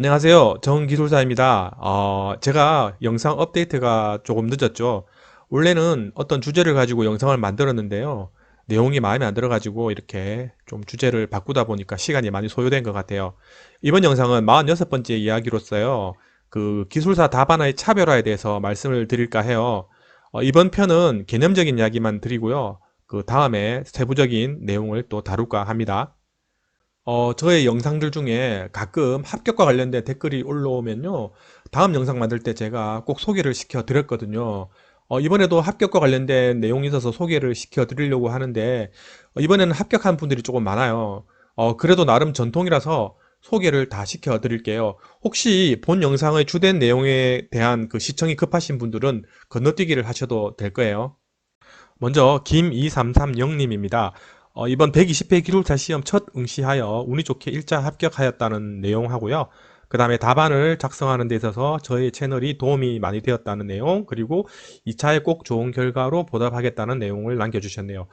안녕하세요. 정기술사입니다. 제가 영상 업데이트가 조금 늦었죠. 원래는 어떤 주제를 가지고 영상을 만들었는데요. 내용이 마음에 안 들어가지고 이렇게 좀 주제를 바꾸다 보니까 시간이 많이 소요된 것 같아요. 이번 영상은 46번째 이야기로서요. 그 기술사 다반화의 차별화에 대해서 말씀을 드릴까 해요. 이번 편은 개념적인 이야기만 드리고요. 그 다음에 세부적인 내용을 또 다룰까 합니다. 저의 영상들 중에 가끔 합격과 관련된 댓글이 올라오면요. 다음 영상 만들 때 제가 꼭 소개를 시켜 드렸거든요. 이번에도 합격과 관련된 내용이 있어서 소개를 시켜 드리려고 하는데, 이번에는 합격한 분들이 조금 많아요. 그래도 나름 전통이라서 소개를 다 시켜 드릴게요. 혹시 본 영상의 주된 내용에 대한 그 시청이 급하신 분들은 건너뛰기를 하셔도 될 거예요. 먼저 김2330님입니다. 이번 120회 기술사 시험 첫 응시하여 운이 좋게 1차 합격하였다는 내용하고요. 그 다음에 답안을 작성하는 데 있어서 저희 채널이 도움이 많이 되었다는 내용, 그리고 2차에 꼭 좋은 결과로 보답하겠다는 내용을 남겨주셨네요.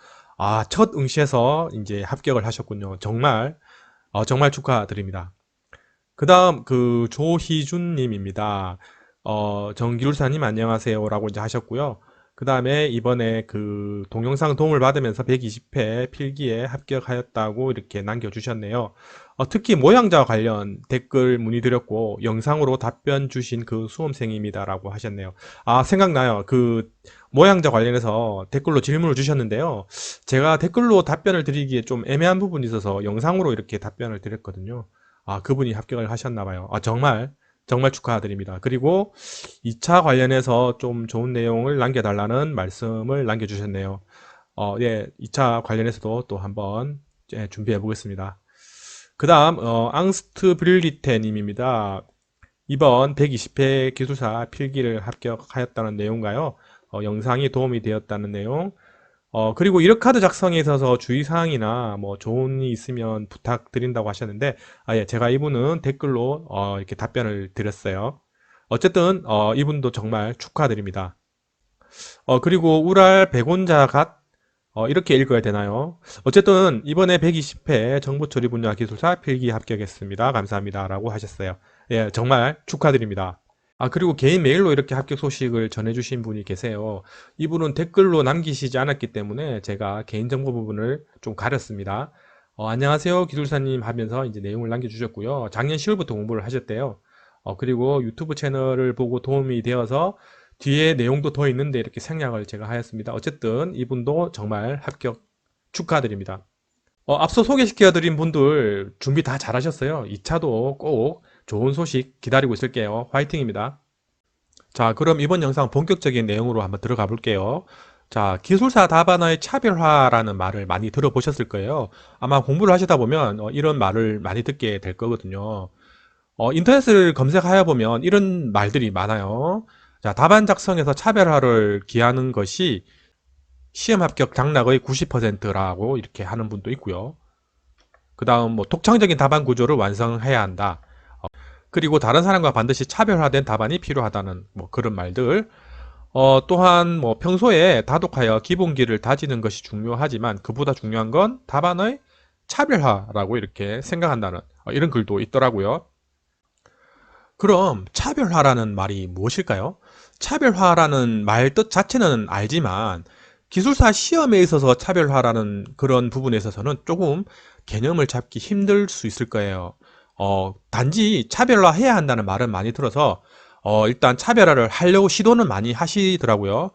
첫 응시에서 이제 합격을 하셨군요. 정말 축하드립니다. 그 다음 그 조희준님입니다. 정기술사님 안녕하세요 라고 이제 하셨고요. 그 다음에 이번에 그 동영상 도움을 받으면서 120회 필기에 합격하였다고 이렇게 남겨주셨네요. 특히 모양자와 관련 댓글 문의드렸고 영상으로 답변 주신 그 수험생입니다 라고 하셨네요. 생각나요. 그 모양자 관련해서 댓글로 질문을 주셨는데요. 제가 댓글로 답변을 드리기에 좀 애매한 부분이 있어서 영상으로 이렇게 답변을 드렸거든요. 그분이 합격을 하셨나봐요. 정말 축하드립니다. 그리고 2차 관련해서 좀 좋은 내용을 남겨달라는 말씀을 남겨주셨네요. 예, 2차 관련해서도 또 한번 준비해 보겠습니다. 그 다음, 앙스트 브릴리테 님입니다. 이번 120회 기술사 필기를 합격하였다는 내용가요. 영상이 도움이 되었다는 내용, 그리고 이력카드 작성에 있어서 주의사항이나 뭐 조언이 있으면 부탁드린다고 하셨는데, 예, 제가 이분은 댓글로 이렇게 답변을 드렸어요. 어쨌든, 이분도 정말 축하드립니다. 그리고 우랄 백원자갓, 이렇게 읽어야 되나요? 어쨌든, 이번에 120회 정보처리 분야 기술사 필기 합격했습니다. 감사합니다. 라고 하셨어요. 예, 정말 축하드립니다. 그리고 개인 메일로 이렇게 합격 소식을 전해주신 분이 계세요. 이분은 댓글로 남기시지 않았기 때문에 제가 개인정보 부분을 좀 가렸습니다. 안녕하세요, 기술사님 하면서 이제 내용을 남겨주셨고요. 작년 10월부터 공부를 하셨대요. 그리고 유튜브 채널을 보고 도움이 되어서 뒤에 내용도 더 있는데 이렇게 생략을 제가 하였습니다. 어쨌든 이분도 정말 합격 축하드립니다. 앞서 소개시켜드린 분들 준비 다 잘하셨어요. 2차도 꼭 좋은 소식 기다리고 있을게요. 화이팅입니다. 자, 그럼 이번 영상 본격적인 내용으로 한번 들어가 볼게요. 자, 기술사 다반화의 차별화라는 말을 많이 들어보셨을 거예요. 아마 공부를 하시다 보면 이런 말을 많이 듣게 될 거거든요. 인터넷을 검색하여 보면 이런 말들이 많아요. 자, 답안 작성에서 차별화를 기하는 것이 시험 합격 당락의 90%라고 이렇게 하는 분도 있고요. 그 다음 뭐 독창적인 답안 구조를 완성해야 한다. 그리고 다른 사람과 반드시 차별화된 답안이 필요하다는 뭐 그런 말들. 또한 뭐 평소에 다독하여 기본기를 다지는 것이 중요하지만 그보다 중요한 건 답안의 차별화라고 이렇게 생각한다는 이런 글도 있더라고요. 그럼 차별화라는 말이 무엇일까요? 차별화라는 말 뜻 자체는 알지만 기술사 시험에 있어서 차별화라는 그런 부분에 있어서는 조금 개념을 잡기 힘들 수 있을 거예요. 단지 차별화해야 한다는 말은 많이 들어서 일단 차별화를 하려고 시도는 많이 하시더라고요.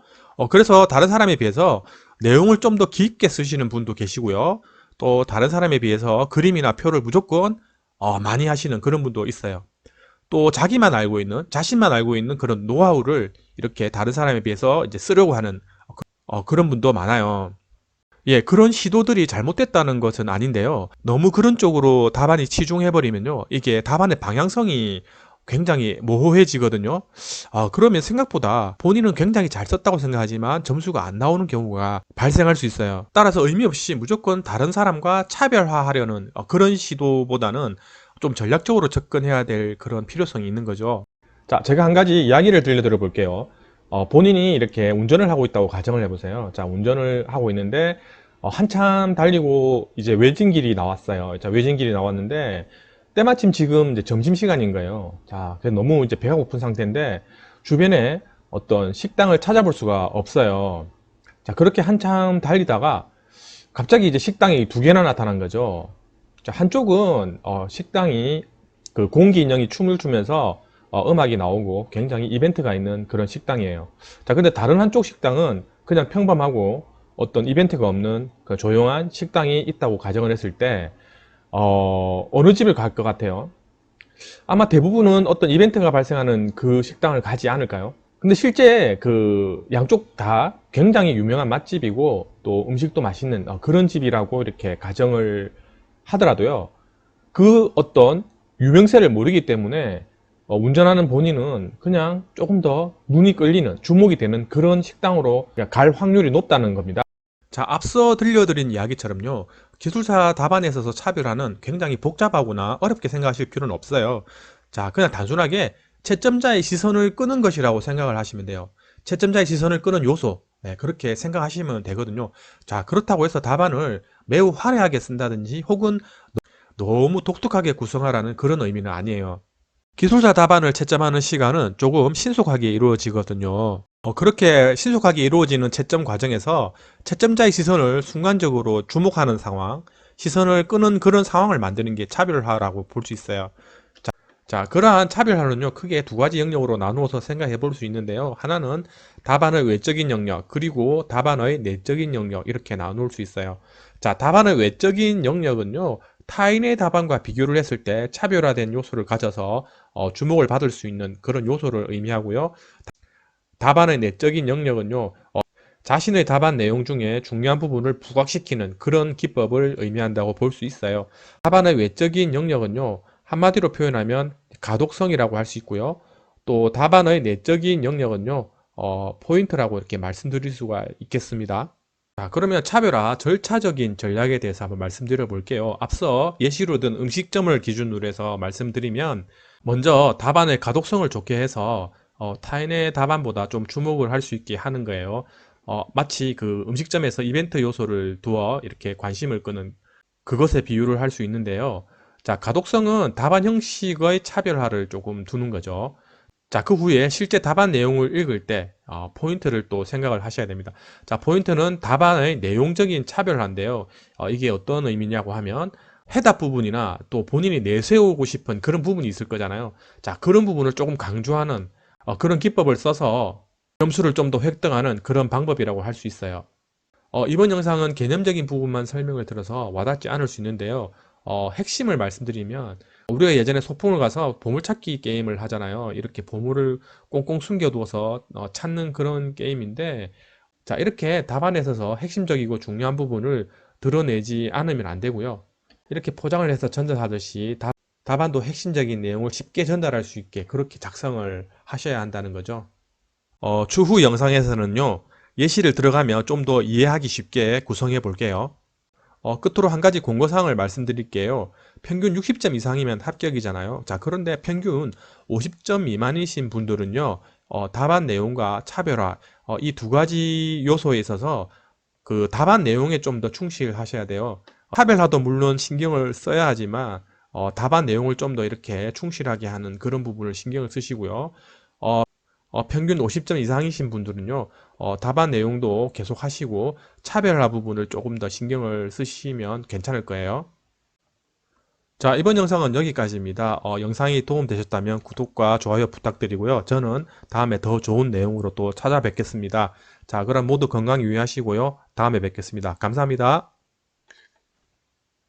그래서 다른 사람에 비해서 내용을 좀 더 깊게 쓰시는 분도 계시고요. 또 다른 사람에 비해서 그림이나 표를 무조건 많이 하시는 그런 분도 있어요. 또 자신만 알고 있는 그런 노하우를 이렇게 다른 사람에 비해서 이제 쓰려고 하는 그런 분도 많아요. 예, 그런 시도들이 잘못됐다는 것은 아닌데요. 너무 그런 쪽으로 답안이 치중해버리면요. 이게 답안의 방향성이 굉장히 모호해지거든요. 그러면 생각보다 본인은 굉장히 잘 썼다고 생각하지만 점수가 안 나오는 경우가 발생할 수 있어요. 따라서 의미 없이 무조건 다른 사람과 차별화하려는 그런 시도보다는 좀 전략적으로 접근해야 될 그런 필요성이 있는 거죠. 자, 제가 한 가지 이야기를 들려드려 볼게요. 본인이 이렇게 운전을 하고 있다고 가정을 해보세요. 자, 운전을 하고 있는데, 한참 달리고 이제 외진길이 나왔어요. 자, 외진길이 나왔는데, 때마침 지금 이제 점심시간인 거예요. 자, 그래서 너무 이제 배가 고픈 상태인데 주변에 어떤 식당을 찾아볼 수가 없어요. 자, 그렇게 한참 달리다가 갑자기 이제 식당이 두 개나 나타난 거죠. 자, 한쪽은 식당이 그 공기 인형이 춤을 추면서 음악이 나오고 굉장히 이벤트가 있는 그런 식당이에요. 자, 근데 다른 한쪽 식당은 그냥 평범하고 어떤 이벤트가 없는 그 조용한 식당이 있다고 가정을 했을 때 어느 집을 갈 것 같아요? 아마 대부분은 어떤 이벤트가 발생하는 그 식당을 가지 않을까요? 근데 실제 그 양쪽 다 굉장히 유명한 맛집이고 또 음식도 맛있는 그런 집이라고 이렇게 가정을 하더라도요. 그 어떤 유명세를 모르기 때문에 운전하는 본인은 그냥 조금 더 눈이 끌리는 주목이 되는 그런 식당으로 갈 확률이 높다는 겁니다. 자, 앞서 들려드린 이야기처럼요. 기술사 답안에 있어서 차별화는 굉장히 복잡하거나 어렵게 생각하실 필요는 없어요. 자, 그냥 단순하게 채점자의 시선을 끄는 것이라고 생각을 하시면 돼요. 채점자의 시선을 끄는 요소, 네, 그렇게 생각하시면 되거든요. 자, 그렇다고 해서 답안을 매우 화려하게 쓴다든지 혹은 너무 독특하게 구성하라는 그런 의미는 아니에요. 기술자 답안을 채점하는 시간은 조금 신속하게 이루어지거든요. 그렇게 신속하게 이루어지는 채점 과정에서 채점자의 시선을 순간적으로 주목하는 상황, 시선을 끄는 그런 상황을 만드는 게 차별화라고 볼 수 있어요. 자, 그러한 차별화는요, 크게 두 가지 영역으로 나누어서 생각해 볼 수 있는데요. 하나는 답안의 외적인 영역, 그리고 답안의 내적인 영역, 이렇게 나눌 수 있어요. 자, 답안의 외적인 영역은요, 타인의 답안과 비교를 했을 때 차별화된 요소를 가져서 주목을 받을 수 있는 그런 요소를 의미하고요. 답안의 내적인 영역은요, 자신의 답안 내용 중에 중요한 부분을 부각시키는 그런 기법을 의미한다고 볼 수 있어요. 답안의 외적인 영역은요, 한마디로 표현하면 가독성이라고 할 수 있고요. 또 답안의 내적인 영역은요, 포인트라고 이렇게 말씀드릴 수가 있겠습니다. 자, 그러면 차별화 절차적인 전략에 대해서 한번 말씀드려 볼게요. 앞서 예시로 든 음식점을 기준으로 해서 말씀드리면 먼저 답안의 가독성을 좋게 해서 타인의 답안보다 좀 주목을 할 수 있게 하는 거예요. 마치 그 음식점에서 이벤트 요소를 두어 이렇게 관심을 끄는 그것에 비유를 할 수 있는데요. 자, 가독성은 답안 형식의 차별화를 조금 두는 거죠. 자, 그 후에 실제 답안 내용을 읽을 때 포인트를 또 생각을 하셔야 됩니다. 자, 포인트는 답안의 내용적인 차별화인데요. 이게 어떤 의미냐고 하면 해답 부분이나 또 본인이 내세우고 싶은 그런 부분이 있을 거잖아요. 자, 그런 부분을 조금 강조하는 그런 기법을 써서 점수를 좀 더 획득하는 그런 방법이라고 할 수 있어요. 이번 영상은 개념적인 부분만 설명을 들어서 와닿지 않을 수 있는데요. 핵심을 말씀드리면 우리가 예전에 소풍을 가서 보물찾기 게임을 하잖아요. 이렇게 보물을 꽁꽁 숨겨두어서 찾는 그런 게임인데, 자, 이렇게 답안에 있어서 핵심적이고 중요한 부분을 드러내지 않으면 안 되고요. 이렇게 포장을 해서 전달하듯이 답안도 핵심적인 내용을 쉽게 전달할 수 있게 그렇게 작성을 하셔야 한다는 거죠. 추후 영상에서는요, 예시를 들어가며 좀 더 이해하기 쉽게 구성해 볼게요. 끝으로 한 가지 공고사항을 말씀드릴게요. 평균 60점 이상이면 합격이잖아요. 자, 그런데 평균 50점 미만이신 분들은요, 답안 내용과 차별화, 이 두 가지 요소에 있어서 그 답안 내용에 좀 더 충실하셔야 돼요. 차별화도 물론 신경을 써야 하지만, 답안 내용을 좀 더 이렇게 충실하게 하는 그런 부분을 신경을 쓰시고요. 평균 50점 이상이신 분들은요, 답안 내용도 계속 하시고, 차별화 부분을 조금 더 신경을 쓰시면 괜찮을 거예요. 자, 이번 영상은 여기까지입니다. 영상이 도움되셨다면 구독과 좋아요 부탁드리고요. 저는 다음에 더 좋은 내용으로 또 찾아뵙겠습니다. 자, 그럼 모두 건강 유의하시고요. 다음에 뵙겠습니다. 감사합니다.